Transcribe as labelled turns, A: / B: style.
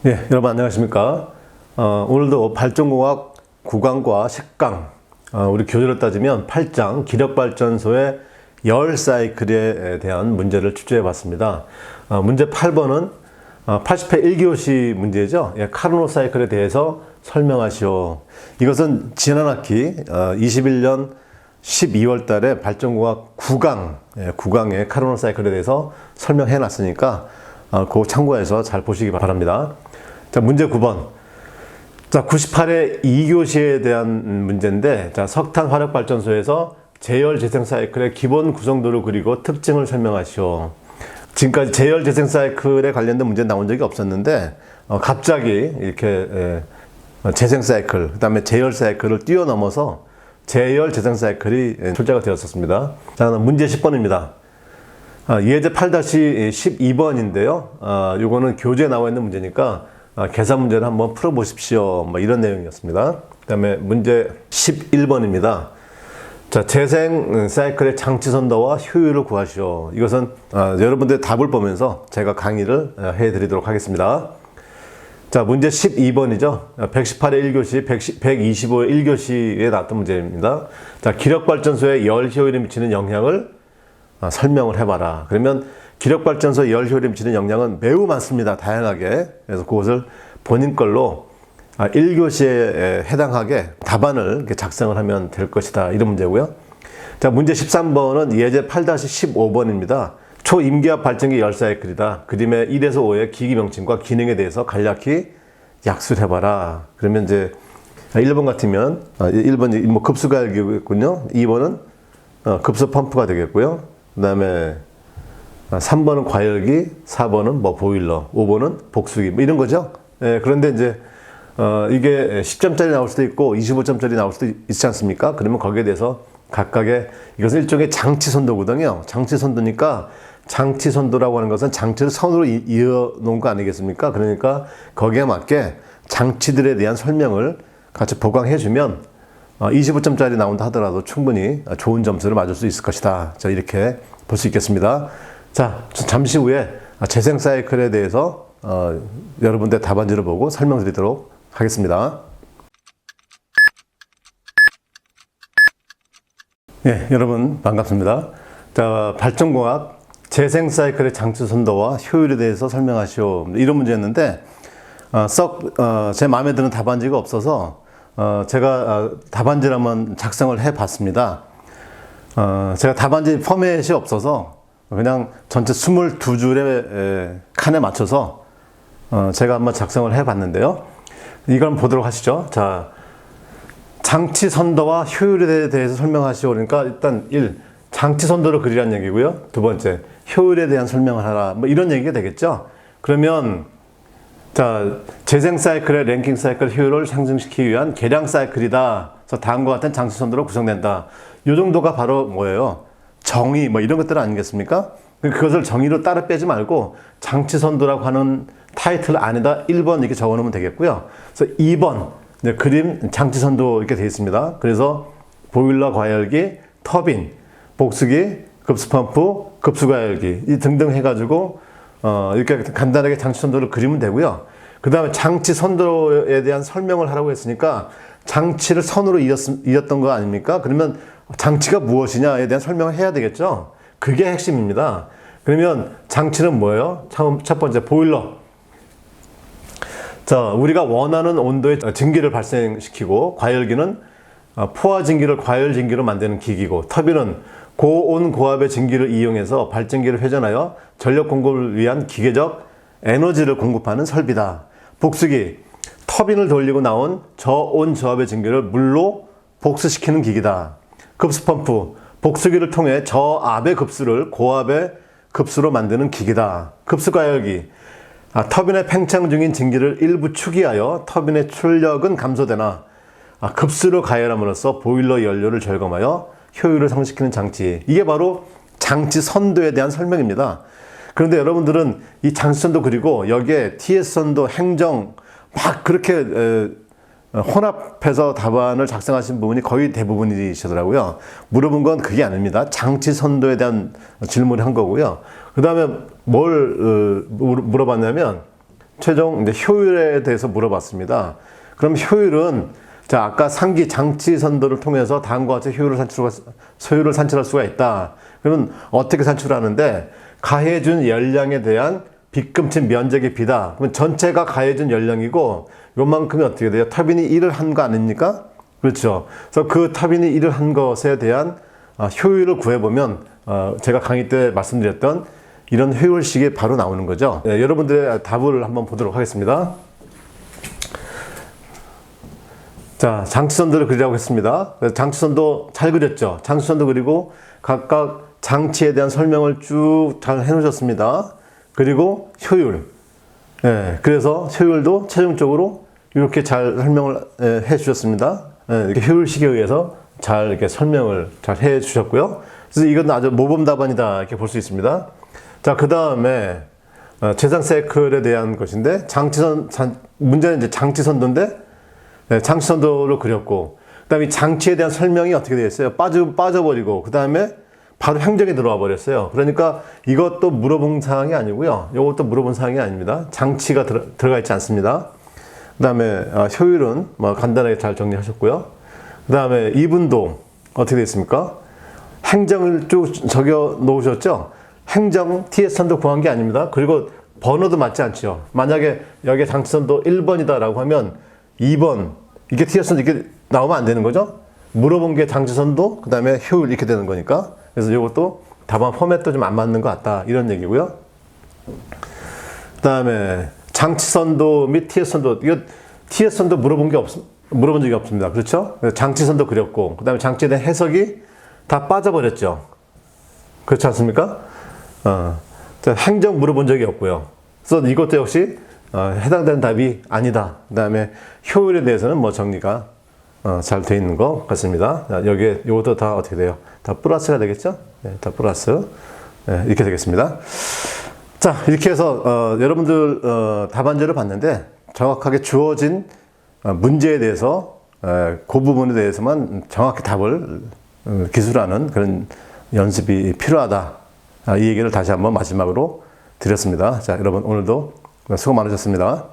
A: 예, 여러분 안녕하십니까? 오늘도 발전공학 9강과 10강, 우리 교재로 따지면 8장 기력발전소의 열 사이클에 대한 문제를 출제해 봤습니다. 문제 8번은 80회 1교시 문제죠. 예, 카르노 사이클에 대해서 설명하시오. 이것은 지난 학기 21년 12월 달에 발전공학 9강, 9강의 카르노 사이클에 대해서 설명해 놨으니까 그거 참고해서 잘 보시기 바랍니다. 자, 문제 9번. 자, 98회 2교시에 대한 문제인데, 자, 석탄 화력발전소에서 제열 재생 사이클의 기본 구성도를 그리고 특징을 설명하시오. 지금까지 제열 재생 사이클에 관련된 문제는 나온 적이 없었는데, 갑자기 이렇게 재생 사이클, 그 다음에 제열 사이클을 뛰어넘어서 제열 재생 사이클이 출제가 되었었습니다. 자, 문제 10번입니다. 예제 8-12번인데요. 요거는 교재에 나와 있는 문제니까 계산 문제를 한번 풀어보십시오. 뭐 이런 내용이었습니다. 그 다음에 문제 11번입니다. 자, 재생 사이클의 장치 선도와 효율을 구하시오. 이것은 여러분들의 답을 보면서 제가 강의를 해드리도록 하겠습니다. 자, 문제 12번이죠. 118회 1교시, 125회 1교시에 나왔던 문제입니다. 자, 기력발전소의 열 효율에 미치는 영향을 설명을 해봐라. 그러면 기력발전소 열 효율에 미치는 영향은 매우 많습니다. 다양하게. 그래서 그것을 본인 걸로 1교시에 해당하게 답안을 이렇게 작성을 하면 될 것이다. 이런 문제고요. 자, 문제 13번은 예제 8-15번입니다. 초임기압 발전기 열 사이클이다. 그림의 1에서 5의 기기 명칭과 기능에 대해서 간략히 약수를 해봐라. 그러면 이제 1번 같으면 1번이 뭐 급수가열기겠군요. 2번은 급수 펌프가 되겠고요. 그 다음에 3번은 과열기, 4번은 뭐 보일러, 5번은 복수기, 뭐 이런 거죠. 예, 그런데 이제 이게 10점짜리 나올 수도 있고 25점짜리 나올 수도 있지 않습니까? 그러면 거기에 대해서 각각의, 이것은 일종의 장치 선도거든요. 장치 선도니까, 장치 선도라고 하는 것은 장치를 선으로 이어 놓은 거 아니겠습니까? 그러니까 거기에 맞게 장치들에 대한 설명을 같이 보강해 주면 25점짜리 나온다 하더라도 충분히 좋은 점수를 맞을 수 있을 것이다. 자, 이렇게 볼 수 있겠습니다. 자, 잠시 후에 재생 사이클에 대해서 여러분들 답안지를 보고 설명드리도록 하겠습니다. 예, 여러분 반갑습니다. 자, 발전공학 재생 사이클의 장치 선도와 효율에 대해서 설명하시오. 이런 문제였는데 제 마음에 드는 답안지가 없어서 제가 답안지를 한번 작성을 해 봤습니다. 제가 답안지 포맷이 없어서 그냥 전체 22줄의 칸에 맞춰서 제가 한번 작성을 해 봤는데요. 이걸 한번 보도록 하시죠. 자, 장치 선도와 효율에 대해서 설명하시오. 그러니까 일단 1. 장치 선도를 그리라는 얘기고요. 두 번째, 효율에 대한 설명을 하라. 뭐 이런 얘기가 되겠죠. 그러면 자, 재생 사이클의 랭킹 사이클 효율을 상승시키기 위한 계량 사이클이다. 그래서 다음과 같은 장치 선도로 구성된다. 이 정도가 바로 뭐예요? 정의, 뭐 이런 것들 아니겠습니까? 그것을 정의로 따로 빼지 말고 장치 선도라고 하는 타이틀 안에다 1번 이렇게 적어 놓으면 되겠고요. 그래서 2번, 그림 장치 선도 이렇게 되어 있습니다. 그래서 보일러 과열기, 터빈, 복수기, 급수펌프, 급수과열기 이 등등 해가지고 이렇게 간단하게 장치 선도를 그리면 되고요. 그 다음에 장치 선도에 대한 설명을 하라고 했으니까 장치를 선으로 이었던 거 아닙니까? 그러면 장치가 무엇이냐에 대한 설명을 해야 되겠죠. 그게 핵심입니다. 그러면 장치는 뭐예요? 첫 번째 보일러. 자, 우리가 원하는 온도의 증기를 발생시키고, 과열기는 포화 증기를 과열 증기로 만드는 기기고, 터빈은 고온 고압의 증기를 이용해서 발전기를 회전하여 전력 공급을 위한 기계적 에너지를 공급하는 설비다. 복수기, 터빈을 돌리고 나온 저온 저압의 증기를 물로 복수시키는 기기다. 급수펌프, 복수기를 통해 저압의 급수를 고압의 급수로 만드는 기기다. 급수과열기, 터빈의 팽창 중인 증기를 일부 축이하여 터빈의 출력은 감소되나 급수로 가열함으로써 보일러 연료를 절감하여 효율을 상승시키는 장치. 이게 바로 장치 선도에 대한 설명입니다. 그런데 여러분들은 이 장치 선도 그리고 여기에 TS 선도, 행정 막 그렇게 혼합해서 답안을 작성하신 부분이 거의 대부분이시더라고요. 물어본 건 그게 아닙니다. 장치 선도에 대한 질문을 한 거고요. 그 다음에 뭘 물어봤냐면 최종 이제 효율에 대해서 물어봤습니다. 그럼 효율은 자, 아까 상기 장치 선도를 통해서 다음과 같이 소율을 산출할 수가 있다. 그러면 어떻게 산출하는데 가해준 열량에 대한 빗금친 면적의 비다. 그러면 전체가 가해준 열량이고 요만큼이 어떻게 돼요? 터빈이 일을 한 거 아닙니까? 그렇죠. 그래서 그 터빈이 일을 한 것에 대한 효율을 구해보면 제가 강의 때 말씀드렸던 이런 효율식이 바로 나오는 거죠. 네, 여러분들의 답을 한번 보도록 하겠습니다. 자, 장치선도를 그리라고 했습니다. 장치선도 잘 그렸죠. 장치선도 그리고 각각 장치에 대한 설명을 쭉 잘 해놓으셨습니다. 그리고 효율. 예, 그래서 효율도 최종적으로 이렇게 잘 설명을 해 주셨습니다. 예, 이렇게 효율식에 의해서 잘 이렇게 설명을 잘 해 주셨고요. 그래서 이건 아주 모범 답안이다 이렇게 볼 수 있습니다. 자, 그 다음에 재상 사이클에 대한 것인데 문제는 이제 장치선도인데 네, 장치선도를 그렸고 그 다음에 장치에 대한 설명이 어떻게 되어 있어요? 빠져버리고 그 다음에 바로 행정에 들어와 버렸어요. 그러니까 이것도 물어본 사항이 아니고요. 이것도 물어본 사항이 아닙니다. 장치가 들어가 있지 않습니다. 그 다음에 효율은 뭐 간단하게 잘 정리하셨고요. 그 다음에 이분도 어떻게 되어 있습니까? 행정을 쭉 적여 놓으셨죠? 행정 TS선도 구한 게 아닙니다. 그리고 번호도 맞지 않죠. 만약에 여기에 장치선도 1번이다라고 하면 2번 이게 TS선도 이렇게 나오면 안 되는 거죠. 물어본 게 장치선도 그 다음에 효율 이렇게 되는 거니까. 그래서 이것도 답안 포맷도 좀 안 맞는 것 같다 이런 얘기고요. 그 다음에 장치선도 및 TS선도 이거 TS선도 물어본 적이 없습니다. 그렇죠? 장치선도 그렸고 그 다음에 장치에 대한 해석이 다 빠져버렸죠. 그렇지 않습니까? 행정 물어본 적이 없고요. 그래서 이것도 역시 해당되는 답이 아니다. 그 다음에 효율에 대해서는 뭐 정리가 잘 돼 있는 것 같습니다. 여기에 이것도 다 어떻게 돼요? 다 플러스가 되겠죠? 네, 다 플러스. 네, 이렇게 되겠습니다. 자, 이렇게 해서 여러분들 답안지를 봤는데 정확하게 주어진 문제에 대해서 그 부분에 대해서만 정확히 답을 기술하는 그런 연습이 필요하다. 이 얘기를 다시 한번 마지막으로 드렸습니다. 자, 여러분 오늘도 수고 많으셨습니다.